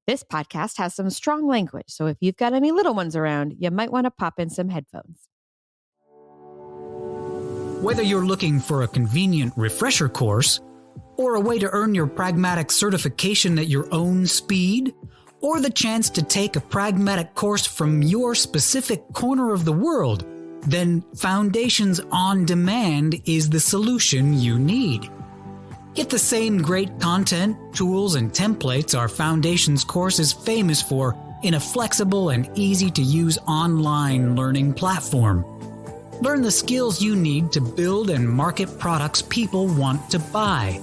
This podcast has some strong language, so if you've got any little ones around, you might want to pop in some headphones. Whether you're looking for a convenient refresher course, or a way to earn your pragmatic certification at your own speed, or the chance to take a pragmatic course from your specific corner of the world, then Foundations on Demand is the solution you need. Get the same great content, tools, and templates our Foundations course is famous for in a flexible and easy-to-use online learning platform. Learn the skills you need to build and market products people want to buy.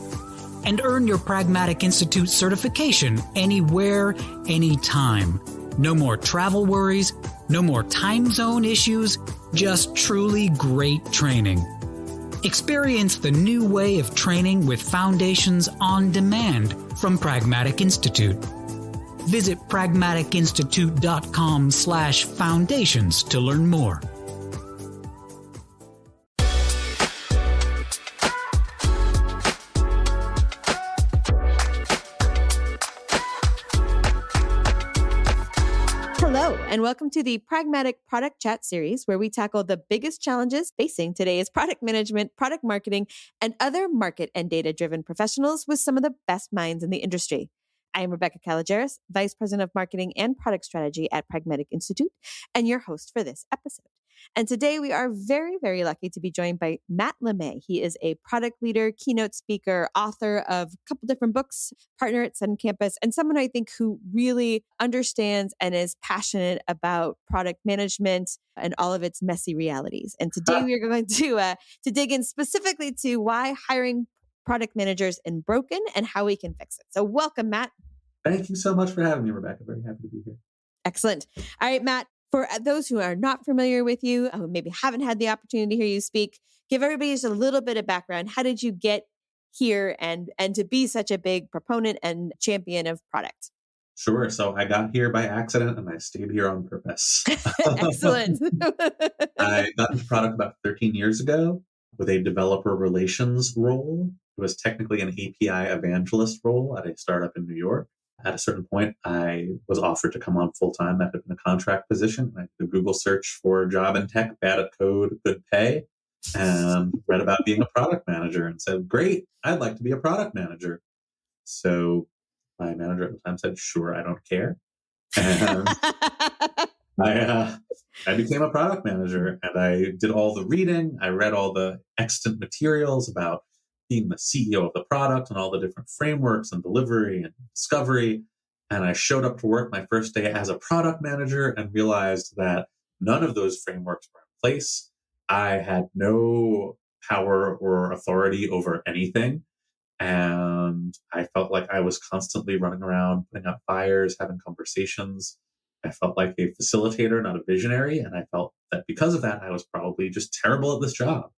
And earn your Pragmatic Institute certification anywhere, anytime. No more travel worries, no more time zone issues, just truly great training. Experience the new way of training with Foundations on Demand from Pragmatic Institute. Visit pragmaticinstitute.com/foundations to learn more. Hello, and welcome to the Pragmatic Product Chat series, where we tackle the biggest challenges facing today's product management, product marketing, and other market and data-driven professionals with some of the best minds in the industry. I am Rebecca Kalogeris, Vice President of Marketing and Product Strategy at Pragmatic Institute, and your host for this episode. And today we are very, very lucky to be joined by Matt LeMay. He is a product leader, keynote speaker, author of a couple different books, partner at Sun Campus, and someone I think who really understands and is passionate about product management and all of its messy realities. And today we are going to dig in specifically to why hiring product managers is broken and how we can fix it. So welcome, Matt. Thank you so much for having me, Rebecca. Very happy to be here. Excellent. All right, Matt. For those who are not familiar with you, who maybe haven't had the opportunity to hear you speak, give everybody just a little bit of background. How did you get here and to be such a big proponent and champion of product? Sure. So I got here by accident and I stayed here on purpose. Excellent. I got into product about 13 years ago with a developer relations role. It was technically an API evangelist role at a startup in New York. At a certain point, I was offered to come on full-time. That had been a contract position. I did a Google search for a job in tech, bad at code, good pay, and read about being a product manager and said, great, I'd like to be a product manager. So my manager at the time said, sure, I don't care. And I became a product manager and I did all the reading. I read all the extant materials about being the CEO of the product and all the different frameworks and delivery and discovery. And I showed up to work my first day as a product manager and realized that none of those frameworks were in place. I had no power or authority over anything. And I felt like I was constantly running around, putting out fires, having conversations. I felt like a facilitator, not a visionary. And I felt that because of that, I was probably just terrible at this job.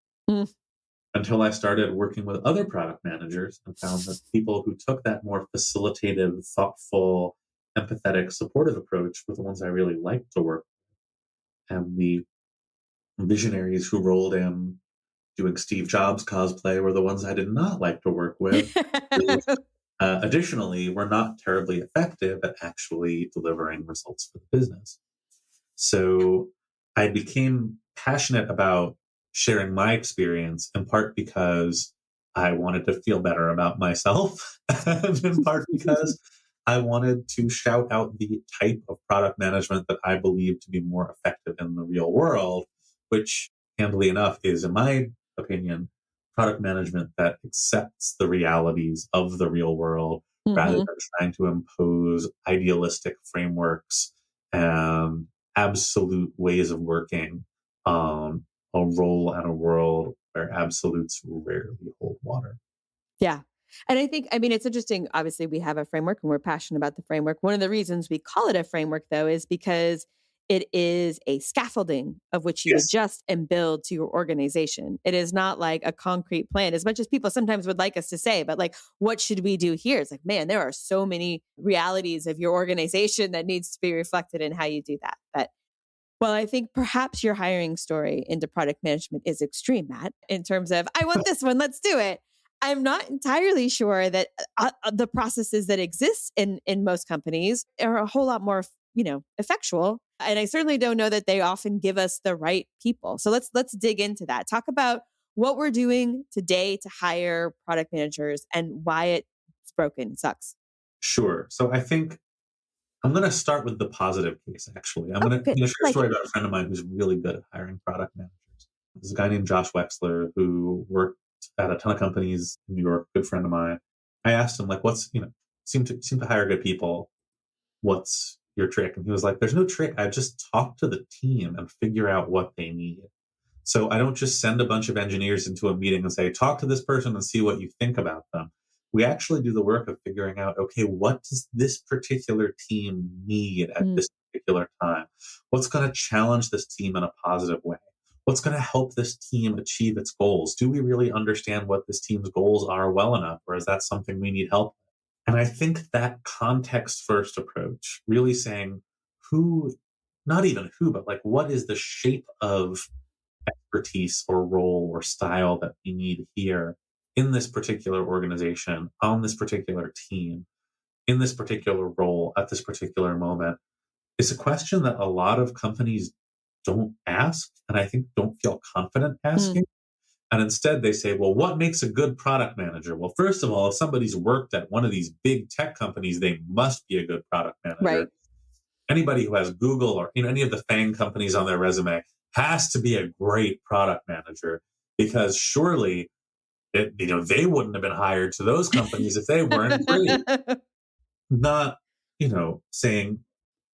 Until I started working with other product managers and found that people who took that more facilitative, thoughtful, empathetic, supportive approach were the ones I really liked to work with. And the visionaries who rolled in doing Steve Jobs cosplay were the ones I did not like to work with. Additionally, were not terribly effective at actually delivering results for the business. So I became passionate about sharing my experience, in part because I wanted to feel better about myself, and in part because I wanted to shout out the type of product management that I believe to be more effective in the real world, which, handily enough, is, in my opinion, product management that accepts the realities of the real world rather than trying to impose idealistic frameworks and absolute ways of working on a role and a world where absolutes rarely hold water. Yeah. And I think, it's interesting. Obviously, we have a framework and we're passionate about the framework. One of the reasons we call it a framework, though, is because it is a scaffolding of which you adjust and build to your organization. It is not like a concrete plan, as much as people sometimes would like us to say, but like, what should we do here? It's like, man, there are so many realities of your organization that needs to be reflected in how you do that. But well, I think perhaps your hiring story into product management is extreme, Matt, in terms of, I want this one, let's do it. I'm not entirely sure that the processes that exist in most companies are a whole lot more, effectual. And I certainly don't know that they often give us the right people. So let's dig into that. Talk about what we're doing today to hire product managers and why it's broken. It sucks. Sure. So I think I'm going to start with the positive case, actually. I'm Oh, going good. to share a Like story it. about a friend of mine who's really good at hiring product managers. There's a guy named Josh Wexler who worked at a ton of companies in New York, good friend of mine. I asked him, like, seem to hire good people. What's your trick? And he was like, there's no trick. I just talk to the team and figure out what they need. So I don't just send a bunch of engineers into a meeting and say, talk to this person and see what you think about them. We actually do the work of figuring out, okay, what does this particular team need at Mm, this particular time? What's going to challenge this team in a positive way? What's going to help this team achieve its goals? Do we really understand what this team's goals are well enough? Or is that something we need help with? And I think that context first approach, really saying who, not even who, but like what is the shape of expertise or role or style that we need here in this particular organization, on this particular team, in this particular role, at this particular moment, is a question that a lot of companies don't ask, and I think don't feel confident mm, asking. And instead they say, well, what makes a good product manager? Well, first of all, if somebody's worked at one of these big tech companies, they must be a good product manager. right. Anybody who has Google or any of the FANG companies on their resume has to be a great product manager, because surely they wouldn't have been hired to those companies if they weren't great. Not saying,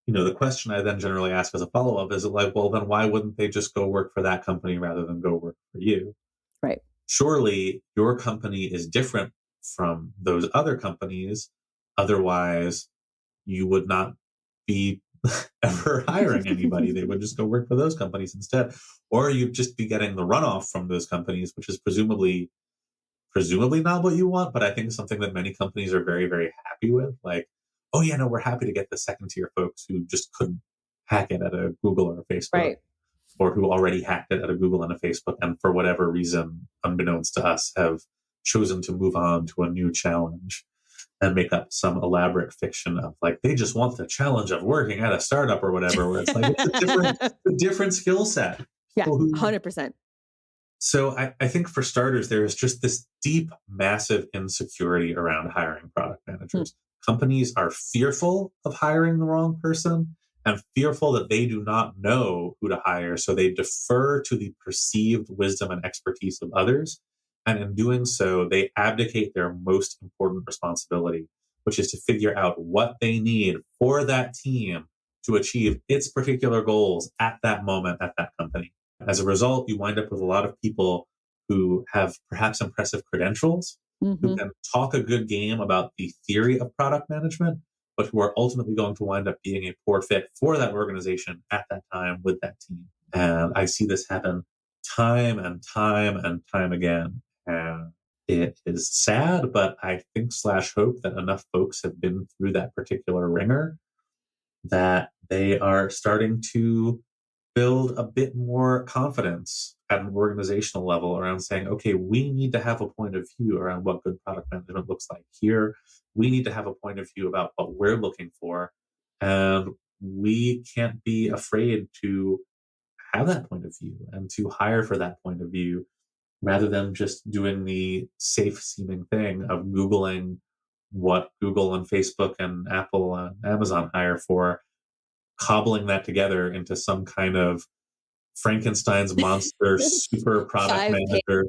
the question I then generally ask as a follow up is like, well, then why wouldn't they just go work for that company rather than go work for you? Right. Surely your company is different from those other companies. Otherwise, you would not be ever hiring anybody. They would just go work for those companies instead. Or you'd just be getting the runoff from those companies, which is presumably not what you want, but I think something that many companies are very, very happy with. Like, oh yeah, no, we're happy to get the second tier folks who just couldn't hack it at a Google or a Facebook, Right. or who already hacked it at a Google and a Facebook, and for whatever reason, unbeknownst to us, have chosen to move on to a new challenge and make up some elaborate fiction of like they just want the challenge of working at a startup or whatever, where it's like it's a different skill set. Yeah. People who 100%. So I think for starters, there is just this deep, massive insecurity around hiring product Hmm. managers. Companies are fearful of hiring the wrong person and fearful that they do not know who to hire. So they defer to the perceived wisdom and expertise of others. And in doing so, they abdicate their most important responsibility, which is to figure out what they need for that team to achieve its particular goals at that moment at that company. As a result, you wind up with a lot of people who have perhaps impressive credentials, who Hmm. can talk a good game about the theory of product management, but who are ultimately going to wind up being a poor fit for that organization at that time with that team. And I see this happen time and time and time again. And it is sad, but I think / hope that enough folks have been through that particular ringer that they are starting to build a bit more confidence at an organizational level around saying, okay, we need to have a point of view around what good product management looks like here. We need to have a point of view about what we're looking for. And we can't be afraid to have that point of view and to hire for that point of view rather than just doing the safe seeming thing of Googling what Google and Facebook and Apple and Amazon hire for, cobbling that together into some kind of Frankenstein's monster super product 5 page manager.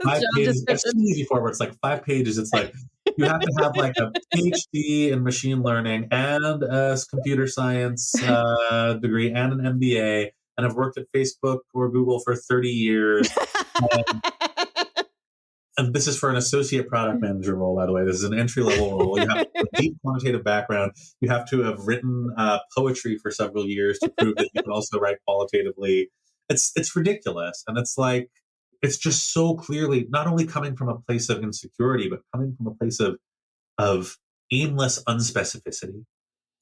Five job pages. That's too description. easy for where it's like 5 pages. It's like you have to have like a PhD in machine learning and a computer science degree and an MBA, and have worked at Facebook or Google for 30 years. And this is for an associate product manager role, by the way. This is an entry level role. You have to have a deep quantitative background. You have to have written poetry for several years to prove that you can also write qualitatively. It's ridiculous, and it's like it's just so clearly not only coming from a place of insecurity, but coming from a place of aimless unspecificity.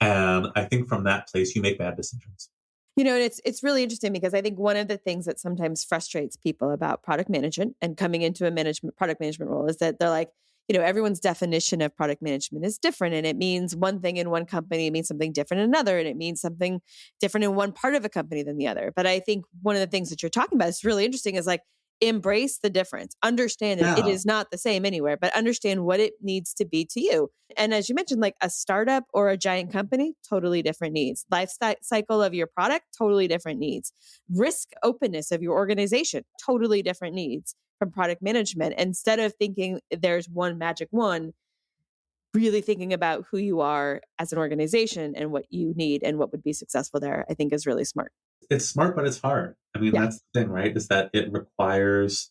And I think from that place, you make bad decisions. And it's really interesting because I think one of the things that sometimes frustrates people about product management and coming into a product management role is that they're like, everyone's definition of product management is different. And it means one thing in one company, it means something different in another, and it means something different in one part of a company than the other. But I think one of the things that you're talking about is really interesting is like, embrace the difference, understand that it Yeah. is not the same anywhere, but understand what it needs to be to you. And as you mentioned, like a startup or a giant company, totally different needs. Life cycle of your product, totally different needs. Risk openness of your organization, totally different needs from product management. Instead of thinking there's one magic one, really thinking about who you are as an organization and what you need and what would be successful there, I think is really smart. It's smart, but it's hard. I mean, Yeah. that's the thing, right? Is that it requires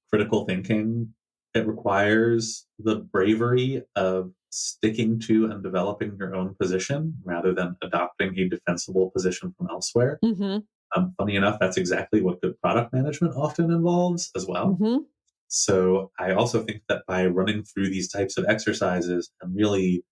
critical thinking. It requires the bravery of sticking to and developing your own position rather than adopting a defensible position from elsewhere. Mm-hmm. Funny enough, that's exactly what good product management often involves as well. Mm-hmm. So I also think that by running through these types of exercises and really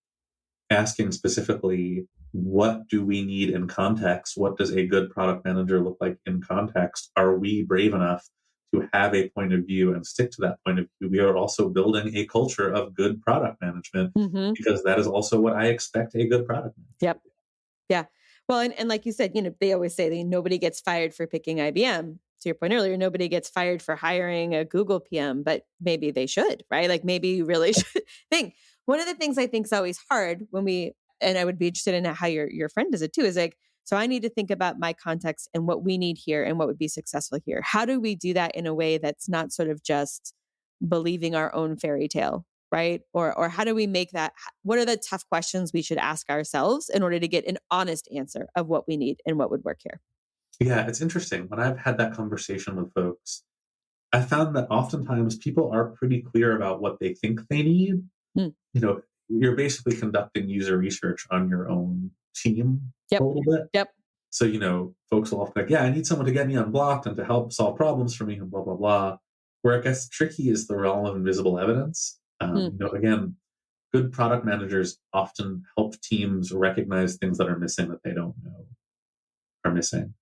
asking specifically, what do we need in context? What does a good product manager look like in context? Are we brave enough to have a point of view and stick to that point of view? We are also building a culture of good product management Mm-hmm. because that is also what I expect a good product manager. Yep. Yeah. Well, and like you said, they always say that nobody gets fired for picking IBM. To your point earlier, nobody gets fired for hiring a Google PM, but maybe they should, right? Like maybe you really should think. One of the things I think is always hard and I would be interested in how your friend does it too, is like, so I need to think about my context and what we need here and what would be successful here. How do we do that in a way that's not sort of just believing our own fairy tale? Right? Or how do we make that? What are the tough questions we should ask ourselves in order to get an honest answer of what we need and what would work here? Yeah, it's interesting. When I've had that conversation with folks, I found that oftentimes people are pretty clear about what they think they need. Hmm. You're basically conducting user research on your own team a Yep. little bit. Yep. So, folks will often be like, yeah, I need someone to get me unblocked and to help solve problems for me and blah, blah, blah. Where it gets tricky is the realm of invisible evidence. Again, good product managers often help teams recognize things that are missing that they don't know are missing.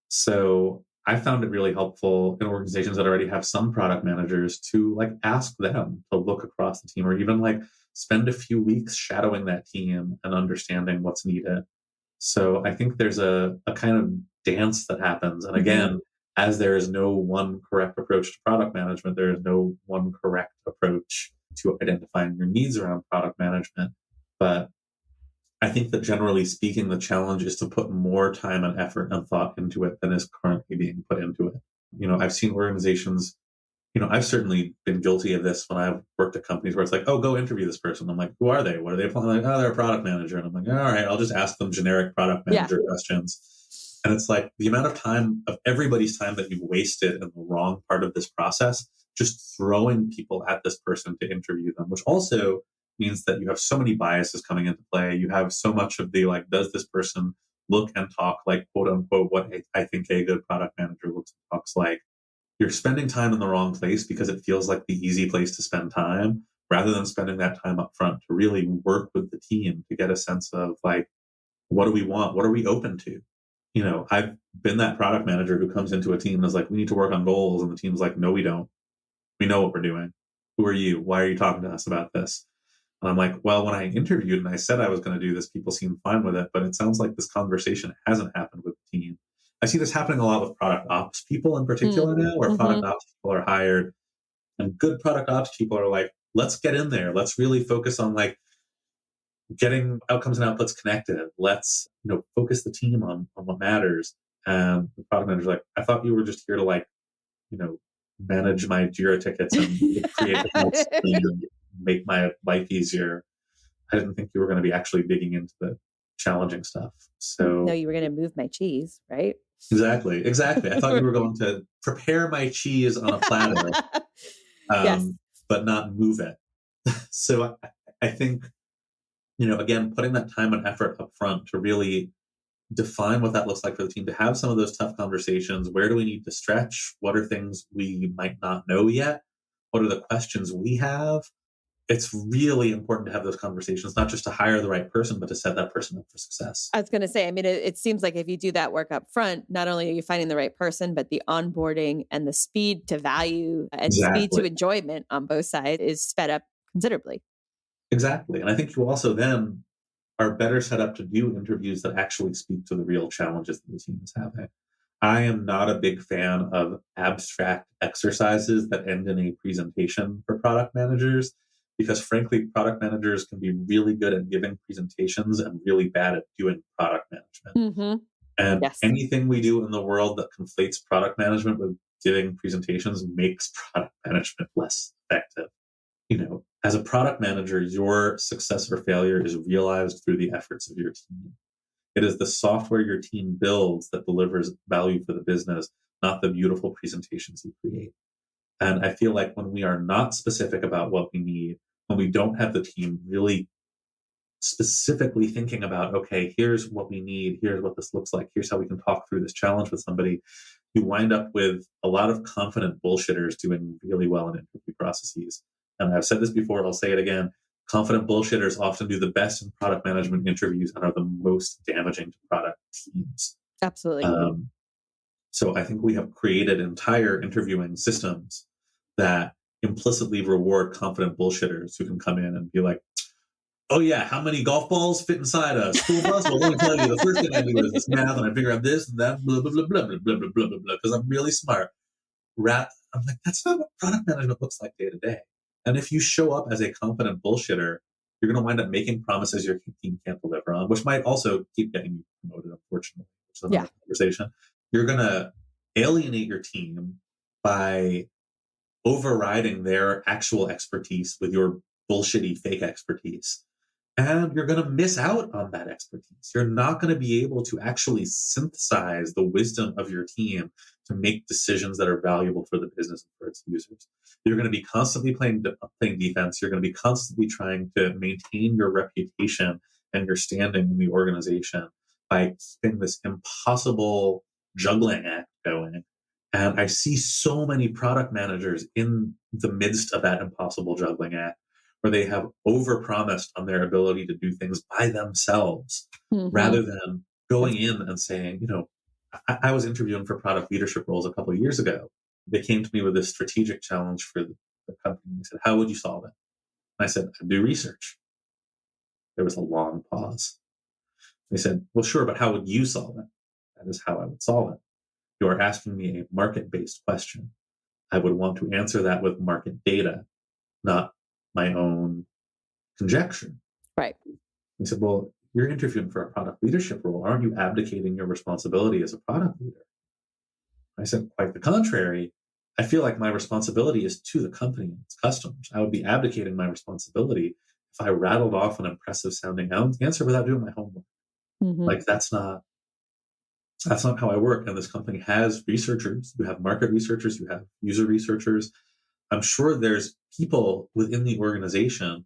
So I found it really helpful in organizations that already have some product managers to like ask them to look across the team or even like spend a few weeks shadowing that team and understanding what's needed. So I think there's a kind of dance that happens. And again, as there is no one correct approach to product management, there is no one correct approach to identifying your needs around product management. But I think that generally speaking, the challenge is to put more time and effort and thought into it than is currently being put into it. I've seen organizations, I've certainly been guilty of this when I've worked at companies where it's like, oh, go interview this person. I'm like, who are they? What are they applying? Like, oh, they're a product manager. And I'm like, all right, I'll just ask them generic product manager questions. And it's like the amount of time of everybody's time that you've wasted in the wrong part of this process, just throwing people at this person to interview them, which also means that you have so many biases coming into play. You have so much of the like, does this person look and talk like quote unquote what I think a good product manager looks and talks like? You're spending time in the wrong place because it feels like the easy place to spend time rather than spending that time up front to really work with the team to get a sense of like, what do we want? What are we open to? I've been that product manager who comes into a team and is like, we need to work on goals. And the team's like, no, we don't. We know what we're doing. Who are you? Why are you talking to us about this? And I'm like, well, when I interviewed and I said I was going to do this, people seemed fine with it. But it sounds like this conversation hasn't happened with the team. I see this happening a lot with product ops people in particular now, where product ops people are hired and good product ops people are like, let's get in there. Let's really focus on like getting outcomes and outputs connected. Let's, focus the team on what matters. And the product manager's like, I thought you were just here to like, manage my Jira tickets and create the and make my life easier. I didn't think you were going to be actually digging into the challenging stuff. So no, you were going to move my cheese, right? Exactly. I thought you were going to prepare my cheese on a platter, yes. but not move it. So I think, again, putting that time and effort up front to really define what that looks like for the team, to have some of those tough conversations. Where do we need to stretch? What are things we might not know yet? What are the questions we have? it's really important to have those conversations, not just to hire the right person, but to set that person up for success. I was going to say, I mean, it seems like if you do that work up front, not only are you finding the right person, but the onboarding and the speed to value and speed to Exactly. enjoyment on both sides is sped up considerably. Exactly. And I think you also then are better set up to do interviews that actually speak to the real challenges that the team is having. I am not a big fan of abstract exercises that end in a presentation for product managers because, frankly, product managers can be really good at giving presentations and really bad at doing product management. Mm-hmm. And Yes. anything we do in the world that conflates product management with giving presentations makes product management less effective. As a product manager, your success or failure is realized through the efforts of your team. It is the software your team builds that delivers value for the business, not the beautiful presentations you create. And I feel like when we are not specific about what we need, when we don't have the team really specifically thinking about, okay, here's what we need, here's what this looks like, here's how we can talk through this challenge with somebody, you wind up with a lot of confident bullshitters doing really well in interview processes. And I've said this before, I'll say it again. Confident bullshitters often do the best in product management interviews and are the most damaging to product teams. Absolutely. So I think we have created entire interviewing systems that implicitly reward confident bullshitters who can come in and be like, oh yeah, how many golf balls fit inside a school bus? Well, let me tell you, the first thing I do is this math, and I figure out this and that, blah, blah, blah, blah, blah, blah, blah, blah, blah, blah, because I'm really smart. I'm like, that's not what product management looks like day to day. And if you show up as a confident bullshitter, you're going to wind up making promises your team can't deliver on, which might also keep getting you promoted, unfortunately, which is another conversation. You're going to alienate your team by overriding their actual expertise with your bullshitty fake expertise. And you're going to miss out on that expertise. You're not going to be able to actually synthesize the wisdom of your team to make decisions that are valuable for the business and for its users. You're going to be constantly playing defense. You're going to be constantly trying to maintain your reputation and your standing in the organization by keeping this impossible juggling act going. And I see so many product managers in the midst of that impossible juggling act, where they have overpromised on their ability to do things by themselves, rather than going in and saying, I was interviewing for product leadership roles a couple of years ago. They came to me with a strategic challenge for the company. They said, how would you solve it? And I said, I do research. There was a long pause. They said, well, sure, but how would you solve it? That is how I would solve it. You are asking me a market-based question. I would want to answer that with market data, not my own conjecture. Right. He said, well, you're interviewing for a product leadership role. Aren't you abdicating your responsibility as a product leader? I said, quite the contrary. I feel like my responsibility is to the company and its customers. I would be abdicating my responsibility if I rattled off an impressive sounding answer without doing my homework. Like that's not how I work. And this company has researchers. You have market researchers, you have user researchers. I'm sure there's people within the organization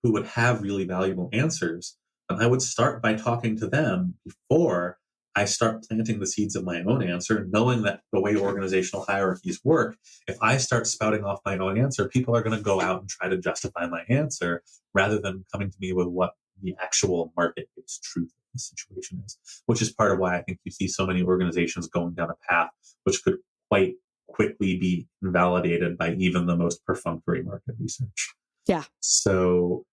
who would have really valuable answers. And I would start by talking to them before I start planting the seeds of my own answer, knowing that the way organizational hierarchies work, if I start spouting off my own answer, people are going to go out and try to justify my answer rather than coming to me with what the actual market-based truth of the situation is, which is part of why I think you see so many organizations going down a path which could quite quickly be invalidated by even the most perfunctory market research. Yeah. So,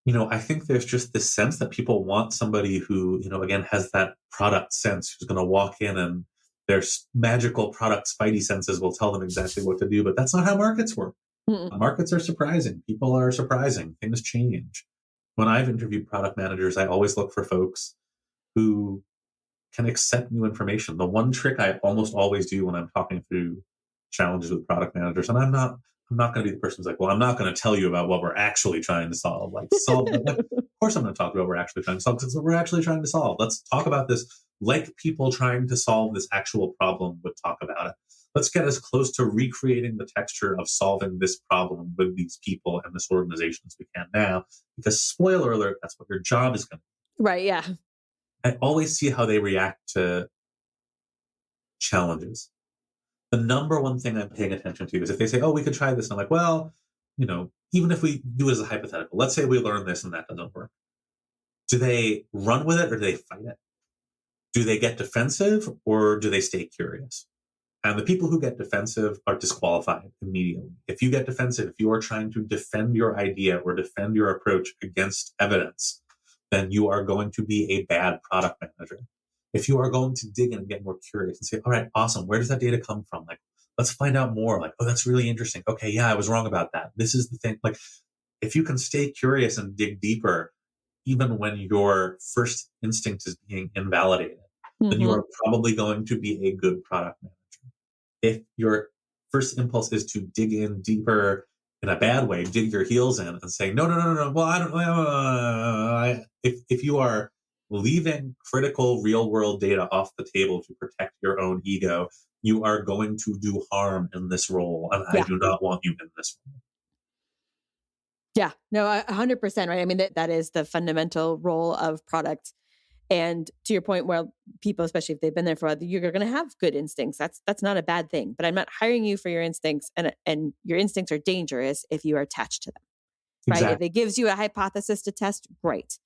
I think there's just this sense that people want somebody who, again, has that product sense, who's going to walk in and their magical product spidey senses will tell them exactly what to do. But that's not how markets work. Markets are surprising. People are surprising. Things change. When I've interviewed product managers, I always look for folks who can accept new information. The one trick I almost always do when I'm talking through challenges with product managers, and I'm not going to be the person who's like, well, I'm not going to tell you about what we're actually trying to solve. Of course I'm going to talk about what we're actually trying to solve, because it's what we're actually trying to solve. Let's talk about this like people trying to solve this actual problem would talk about it. Let's get as close to recreating the texture of solving this problem with these people and this organization as we can now, because spoiler alert, that's what your job is going to be. Right, yeah. I always see how they react to challenges. The number one thing I'm paying attention to is if they say, oh, we could try this. And I'm like, well, even if we do it as a hypothetical, let's say we learn this and that doesn't work. Do they run with it or do they fight it? Do they get defensive or do they stay curious? And the people who get defensive are disqualified immediately. If you get defensive, if you are trying to defend your idea or defend your approach against evidence, then you are going to be a bad product manager. If you are going to dig in and get more curious and say, all right, awesome, where does that data come from? Like, let's find out more. Like, oh, that's really interesting. Okay, yeah, I was wrong about that. This is the thing. Like, if you can stay curious and dig deeper, even when your first instinct is being invalidated, then you are probably going to be a good product manager. If your first impulse is to dig in deeper in a bad way, dig your heels in and say, no. Well, I don't. If you are leaving critical real world data off the table to protect your own ego, you are going to do harm in this role. And I do not want you in this role. Yeah, no, 100%, right? I mean, that is the fundamental role of product. And to your point, well, people, especially if they've been there for a while, you're going to have good instincts. That's not a bad thing. But I'm not hiring you for your instincts, and your instincts are dangerous if you are attached to them, right? Exactly. If it gives you a hypothesis to test, great.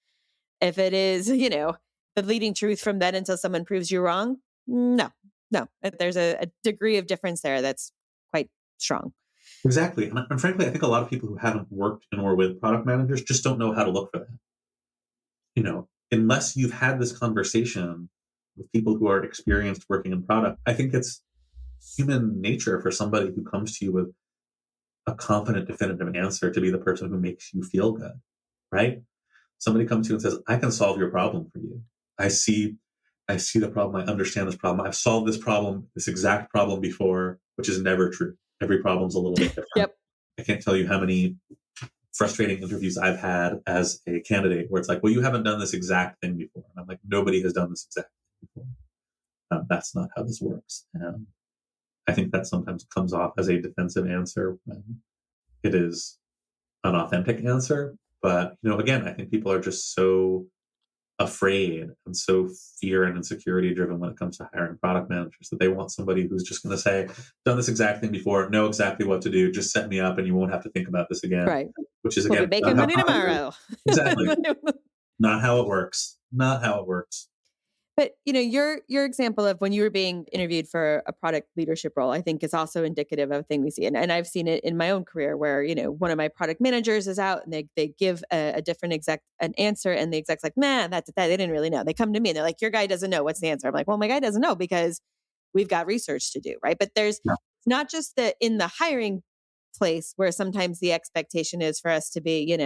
If it is, the leading truth from then until someone proves you wrong, no. There's a degree of difference there that's quite strong. Exactly. And frankly, I think a lot of people who haven't worked in or with product managers just don't know how to look for that. Unless you've had this conversation with people who are experienced working in product, I think it's human nature for somebody who comes to you with a confident, definitive answer to be the person who makes you feel good, right? Somebody comes to you and says, I can solve your problem for you. I see the problem. I understand this problem. I've solved this problem, this exact problem before, which is never true. Every problem's a little bit different. Yep. I can't tell you how many frustrating interviews I've had as a candidate where it's like, well, you haven't done this exact thing before. And I'm like, nobody has done this exact thing before. That's not how this works. And I think that sometimes comes off as a defensive answer when it is an authentic answer. But, again, I think people are just so afraid and so fear and insecurity driven when it comes to hiring product managers that they want somebody who's just going to say, done this exact thing before, know exactly what to do, just set me up and you won't have to think about this again. Right. Which is, We'll again, be making money tomorrow. Exactly. Not how it works. Not how it works. But, your example of when you were being interviewed for a product leadership role, I think is also indicative of a thing we see. And I've seen it in my own career where, one of my product managers is out and they give a different exec an answer and the exec's like, nah, that's that. They didn't really know. They come to me and they're like, your guy doesn't know what's the answer. I'm like, well, my guy doesn't know because we've got research to do. Right. But there's not just in the hiring place where sometimes the expectation is for us to be,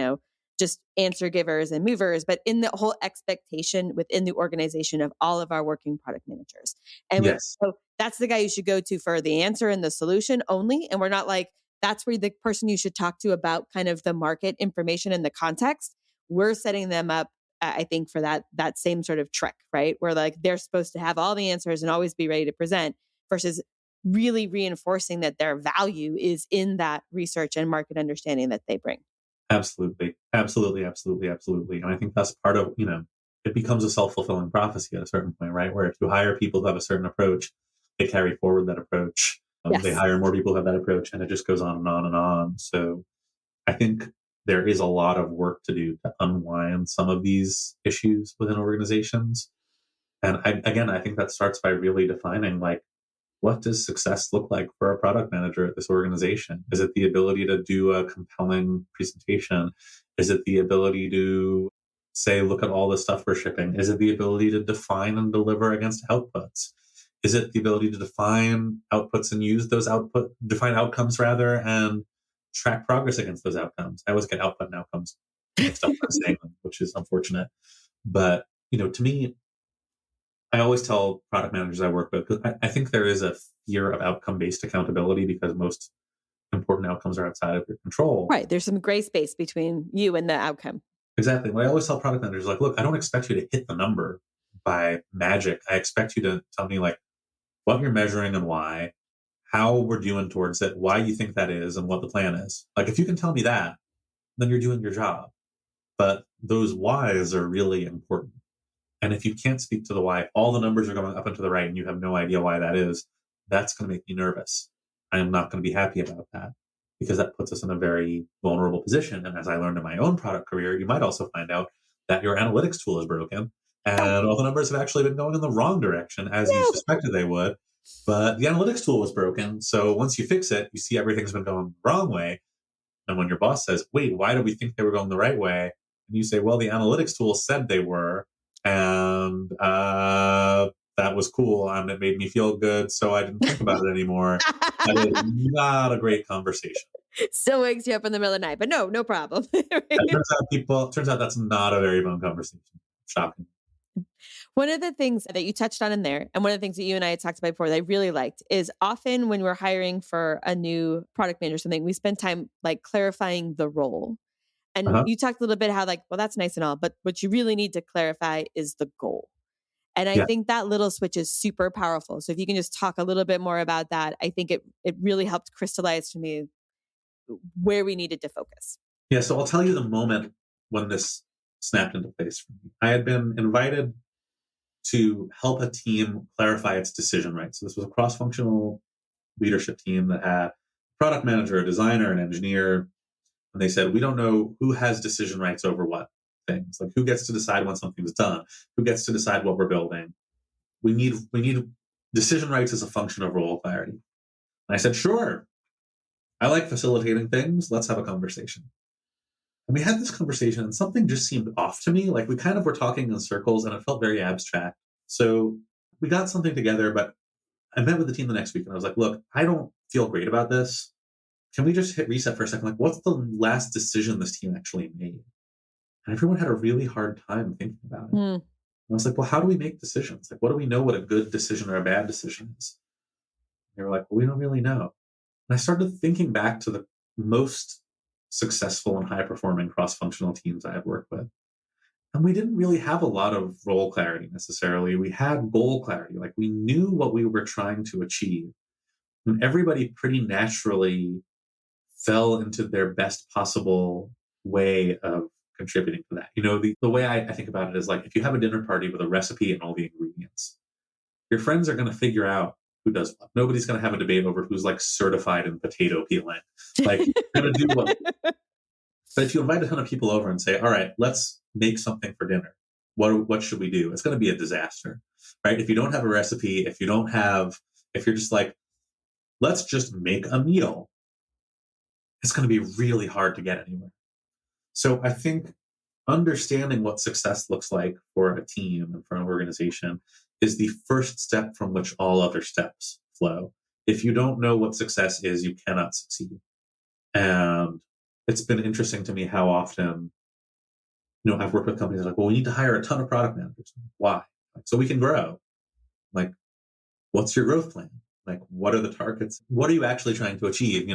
just answer givers and movers, but in the whole expectation within the organization of all of our working product managers. And so that's the guy you should go to for the answer and the solution only. And we're not like, that's where the person you should talk to about kind of the market information and the context. We're setting them up, I think, for that same sort of trick, right? Where like they're supposed to have all the answers and always be ready to present versus really reinforcing that their value is in that research and market understanding that they bring. Absolutely. And I think that's part of, it becomes a self-fulfilling prophecy at a certain point, right? Where if you hire people who have a certain approach, they carry forward that approach. They hire more people who have that approach, and it just goes on and on and on. So I think there is a lot of work to do to unwind some of these issues within organizations. And I think that starts by really defining, like, what does success look like for a product manager at this organization? Is it the ability to do a compelling presentation? Is it the ability to say, look at all the stuff we're shipping? Is it the ability to define and deliver against outputs? Is it the ability to define outputs and use those define outcomes rather, and track progress against those outcomes? I always get output and outcomes mixed up when I'm saying them, which is unfortunate. But, to me, I always tell product managers I work with, because I think there is a fear of outcome-based accountability because most important outcomes are outside of your control. Right. There's some gray space between you and the outcome. Exactly. What I always tell product managers, like, look, I don't expect you to hit the number by magic. I expect you to tell me, like, what you're measuring and why, how we're doing towards it, why you think that is, and what the plan is. Like, if you can tell me that, then you're doing your job. But those whys are really important. And if you can't speak to the why, all the numbers are going up and to the right and you have no idea why that is, that's going to make me nervous. I am not going to be happy about that. because that puts us in a very vulnerable position. And as I learned in my own product career, you might also find out that your analytics tool is broken Oh, and all the numbers have actually been going in the wrong direction as you no. suspected they would. But the analytics tool was broken. So once you fix it, you see everything's been going the wrong way. And when your boss says, wait, why do we think they were going the right way? And you say, well, the analytics tool said they were. And that was cool. And it made me feel good. So I didn't think about it anymore. That is not a great conversation. Still wakes you up in the middle of the night, but no problem. It turns out that's not a very fun conversation. Shocking. One of the things that you touched on in there, and one of the things that you and I had talked about before that I really liked is often when we're hiring for a new product manager or something, we spend time like clarifying the role. And Uh-huh. you talked a little bit how like, well, that's nice and all, but what you really need to clarify is the goal. And I Yeah. think that little switch is super powerful. So if you can just talk a little bit more about that, I think it really helped crystallize to me where we needed to focus. Yeah. So I'll tell you the moment when this snapped into place for me. I had been invited to help a team clarify its decision rights. So this was a cross-functional leadership team that had a product manager, a designer, an engineer. And they said, we don't know who has decision rights over what things, like who gets to decide when something's done, who gets to decide what we're building. We need decision rights as a function of role clarity. And I said, sure, I like facilitating things. Let's have a conversation. And we had this conversation and something just seemed off to me. Like we kind of were talking in circles and it felt very abstract. So we got something together, but I met with the team the next week and I was like, look, I don't feel great about this. Can we just hit reset for a second? Like, what's the last decision this team actually made? And everyone had a really hard time thinking about it. Mm. And I was like, well, how do we make decisions? Like, what do we know what a good decision or a bad decision is? And they were like, well, we don't really know. And I started thinking back to the most successful and high-performing cross-functional teams I had worked with. And we didn't really have a lot of role clarity necessarily. We had goal clarity. Like we knew what we were trying to achieve. And everybody pretty naturally fell into their best possible way of contributing to that. You know, the way I think about it is like if you have a dinner party with a recipe and all the ingredients, your friends are going to figure out who does what. Nobody's going to have a debate over who's like certified in potato peeling. Like you're going to do what. But if you invite a ton of people over and say, all right, let's make something for dinner. What should we do? It's going to be a disaster, right? If you don't have a recipe, if you're just like, let's just make a meal, it's going to be really hard to get anywhere. So I think understanding what success looks like for a team and for an organization is the first step from which all other steps flow. If you don't know what success is, you cannot succeed. And it's been interesting to me how often, I've worked with companies that are like, well, we need to hire a ton of product managers. Why? Like, so we can grow. Like, what's your growth plan? Like, what are the targets? What are you actually trying to achieve?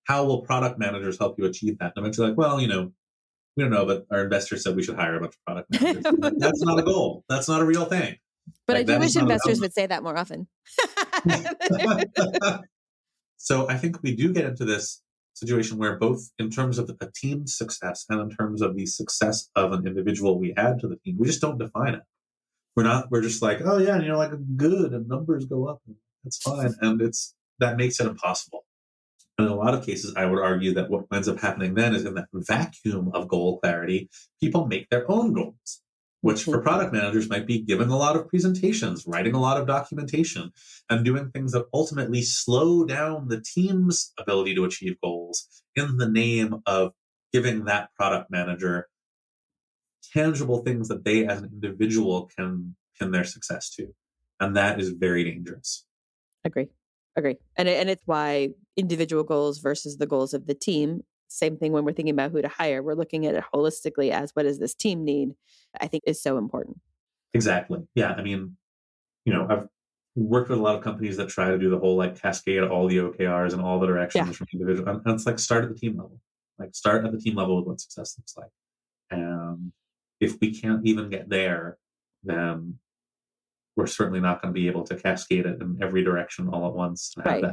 How will product managers help you achieve that? And eventually like, well, we don't know, but our investors said we should hire a bunch of product managers. Like, that's not a goal. That's not a real thing. But Like, I do that is wish not investors would say that more often. So I think we do get into this situation where both in terms of a team's success and in terms of the success of an individual we add to the team, we just don't define it. We're just like, oh yeah, like good and numbers go up. And that's fine. And that makes it impossible. And in a lot of cases, I would argue that what ends up happening then is in that vacuum of goal clarity, people make their own goals, which for product managers might be giving a lot of presentations, writing a lot of documentation, and doing things that ultimately slow down the team's ability to achieve goals in the name of giving that product manager tangible things that they as an individual can pin their success to. And that is very dangerous. Agree. And it's why individual goals versus the goals of the team. Same thing when we're thinking about who to hire. We're looking at it holistically as what does this team need, I think is so important. Exactly. Yeah. I mean, I've worked with a lot of companies that try to do the whole like cascade all the OKRs and all the directions from individual. And it's like start at the team level. Like start at the team level with what success looks like. And if we can't even get there, then we're certainly not going to be able to cascade it in every direction all at once. Right.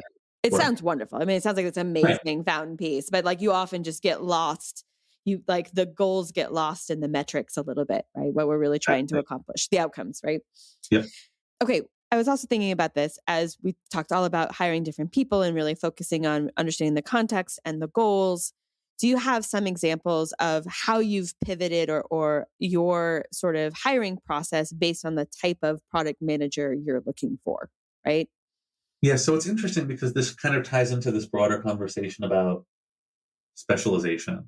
It work. sounds wonderful. I mean, it sounds like it's an amazing fountain piece, but like you often just get lost. You like the goals get lost in the metrics a little bit, right? What we're really trying to accomplish, the outcomes, right? Yep. Okay. I was also thinking about this as we talked all about hiring different people and really focusing on understanding the context and the goals. Do you have some examples of how you've pivoted or your sort of hiring process based on the type of product manager you're looking for, right? Yeah, so it's interesting because this kind of ties into this broader conversation about specialization,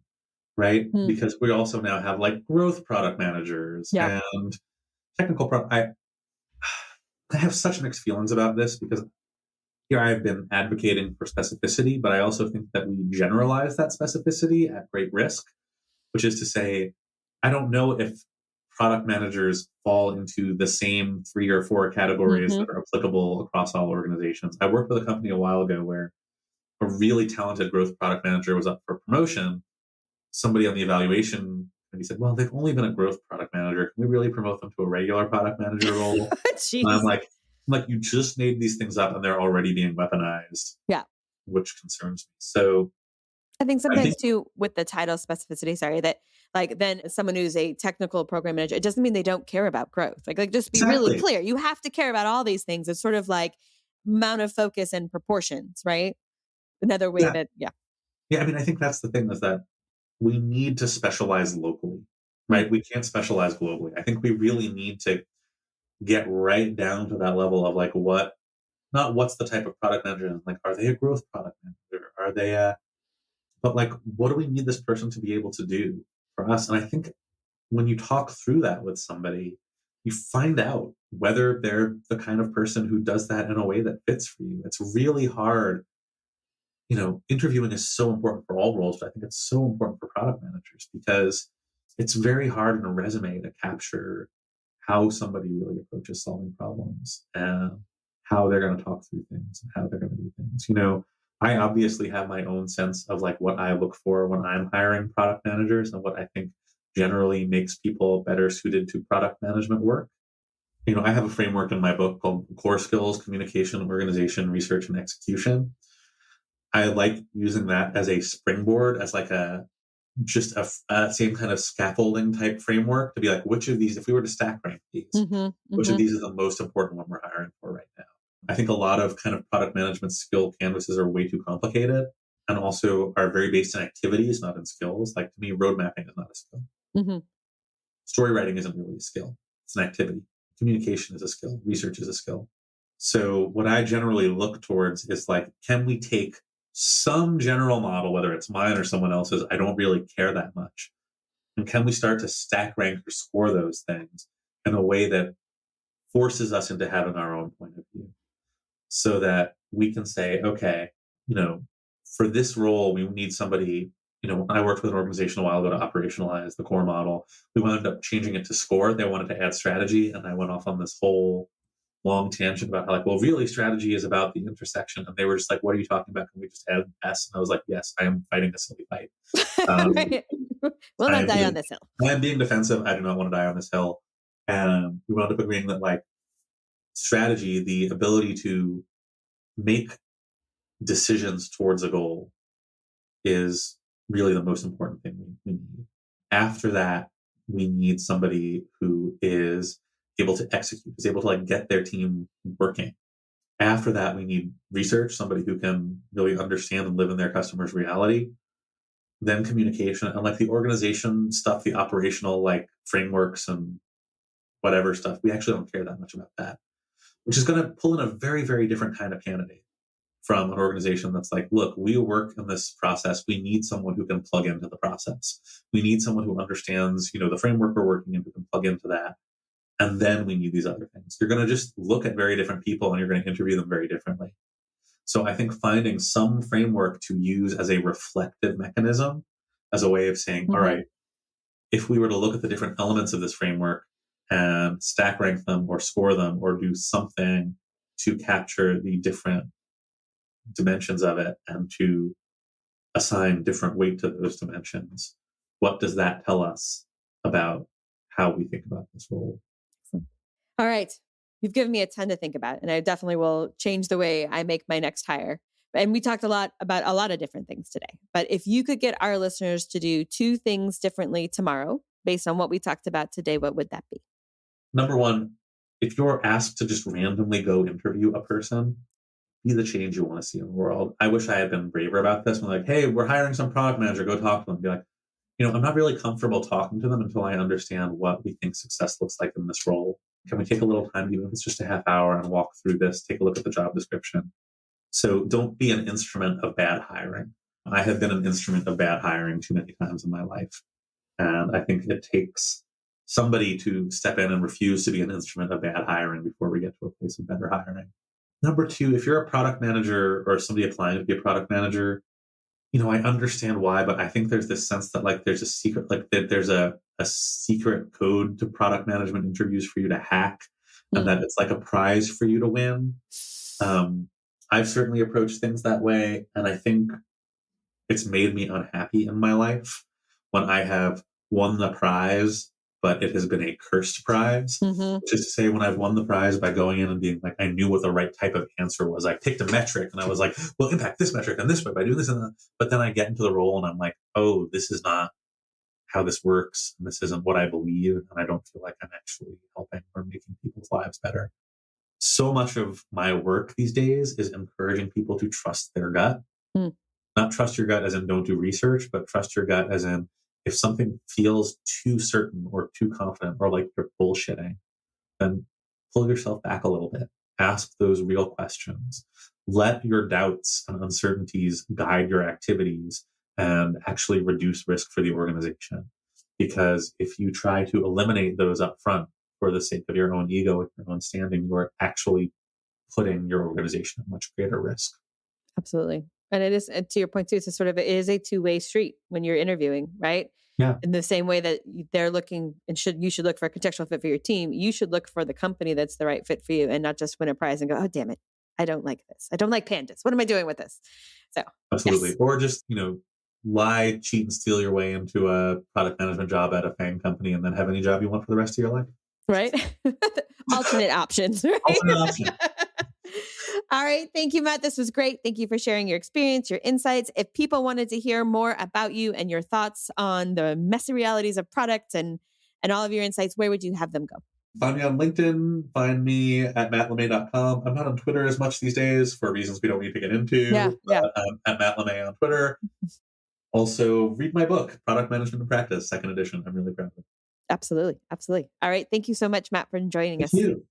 right? Hmm. Because we also now have like growth product managers Yeah. and technical I have such mixed feelings about this because here I've been advocating for specificity, but I also think that we generalize that specificity at great risk, which is to say, I don't know if product managers fall into the same 3 or 4 categories Hmm. that are applicable across all organizations. I worked with a company a while ago where a really talented growth product manager was up for promotion. Somebody on the evaluation committee said, well, they've only been a growth product manager. Can we really promote them to a regular product manager role? And Jeez. I'm like, you just made these things up and they're already being weaponized, Yeah. which concerns me. So I think I sometimes think too with the title specificity, sorry, that like then someone who's a technical program manager, it doesn't mean they don't care about growth. Like just be really exactly. clear. You have to care about all these things. It's sort of like amount of focus and proportions, right? Another way Yeah. that, yeah. Yeah. I mean, I think that's the thing is that we need to specialize locally, Hmm. right? We can't specialize globally. I think we really need to get right down to that level of like not what's the type of product manager, like, are they a growth product manager? Are they but like, what do we need this person to be able to do for us? And I think when you talk through that with somebody, you find out whether they're the kind of person who does that in a way that fits for you. It's really hard. Interviewing is so important for all roles, but I think it's so important for product managers because it's very hard in a resume to capture how somebody really approaches solving problems and how they're going to talk through things and how they're going to do things. I obviously have my own sense of like what I look for when I'm hiring product managers and what I think generally makes people better suited to product management work. I have a framework in my book called Core Skills, Communication, Organization, Research, and Execution. I like using that as a springboard, as like a same kind of scaffolding type framework to be like, which of these, if we were to stack rank these, Hmm. which of Hmm. these is the most important one we're hiring for right now? I think a lot of kind of product management skill canvases are way too complicated and also are very based in activities, not in skills. Like to me, road mapping is not a skill. Hmm. Story writing isn't really a skill. It's an activity. Communication is a skill. Research is a skill. So what I generally look towards is like, can we take some general model, whether it's mine or someone else's, I don't really care that much. And can we start to stack rank or score those things in a way that forces us into having our own point of view so that we can say, okay, you know, for this role, we need somebody, I worked with an organization a while ago to operationalize the core model. We wound up changing it to score. They wanted to add strategy. And I went off on this whole long tangent about how like, well, really strategy is about the intersection. And they were just like, what are you talking about? Can we just add S? And I was like, yes, I am fighting a silly fight. Um, Right. Will I not am die on being, this hill. I am being defensive. I do not want to die on this hill. And we wound up agreeing that like strategy, the ability to make decisions towards a goal is really the most important thing we need. After that, we need somebody who is able to execute, is able to like get their team working. After that, we need research, somebody who can really understand and live in their customer's reality. Then communication and like the organization stuff, the operational like frameworks and whatever stuff. We actually don't care that much about that, which is going to pull in a very, very different kind of candidate from an organization that's like, look, we work in this process. We need someone who can plug into the process. We need someone who understands, the framework we're working in, who can plug into that. And then we need these other things. You're going to just look at very different people and you're going to interview them very differently. So I think finding some framework to use as a reflective mechanism, as a way of saying, all Hmm. right, if we were to look at the different elements of this framework and stack rank them or score them or do something to capture the different dimensions of it and to assign different weight to those dimensions, what does that tell us about how we think about this role? All right. You've given me a ton to think about, and I definitely will change the way I make my next hire. And we talked a lot about a lot of different things today. But if you could get our listeners to do 2 things differently tomorrow, based on what we talked about today, what would that be? Number one, if you're asked to just randomly go interview a person, be the change you want to see in the world. I wish I had been braver about this. I'm like, hey, we're hiring some product manager, go talk to them. Be like, I'm not really comfortable talking to them until I understand what we think success looks like in this role. Can we take a little time, even if it's just a half hour, and walk through this, take a look at the job description? So don't be an instrument of bad hiring. I have been an instrument of bad hiring too many times in my life. And I think it takes somebody to step in and refuse to be an instrument of bad hiring before we get to a place of better hiring. Number two, if you're a product manager or somebody applying to be a product manager, I understand why, but I think there's this sense that like there's a secret, like that there's a secret code to product management interviews for you to hack, and that it's like a prize for you to win. I've certainly approached things that way, and I think it's made me unhappy in my life when I have won the prize, but it has been a cursed prize. Which is to say, when I've won the prize by going in and being like, I knew what the right type of answer was. I picked a metric and I was like, well, impact this metric and this way by doing this and that. But then I get into the role and I'm like, oh, this is not how this works. And this isn't what I believe. And I don't feel like I'm actually helping or making people's lives better. So much of my work these days is encouraging people to trust their gut. Not trust your gut as in don't do research, but trust your gut as in if something feels too certain or too confident or like you're bullshitting, then pull yourself back a little bit. Ask those real questions. Let your doubts and uncertainties guide your activities and actually reduce risk for the organization. Because if you try to eliminate those up front for the sake of your own ego and your own standing, you're actually putting your organization at much greater risk. Absolutely. And it is, and to your point too, it's it is a two-way street when you're interviewing, right? Yeah. In the same way that they're looking and you should look for a contextual fit for your team, you should look for the company that's the right fit for you and not just win a prize and go, oh, damn it, I don't like this. I don't like pandas. What am I doing with this? So absolutely. Yes. Or just, lie, cheat, and steal your way into a product management job at a FANG company and then have any job you want for the rest of your life. Right? Alternate options. Right? Alternate option. All right. Thank you, Matt. This was great. Thank you for sharing your experience, your insights. If people wanted to hear more about you and your thoughts on the messy realities of product and all of your insights, where would you have them go? Find me on LinkedIn. Find me at mattlemay.com. I'm not on Twitter as much these days for reasons we don't need to get into. Yeah. At Matt LeMay on Twitter. Also, read my book, Product Management in Practice, 2nd edition. I'm really proud of it. Absolutely. Absolutely. All right. Thank you so much, Matt, for joining us. Thank you.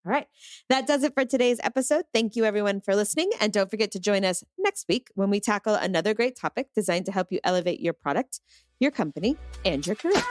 All right. That does it for today's episode. Thank you, everyone, for listening. And don't forget to join us next week when we tackle another great topic designed to help you elevate your product, your company, and your career.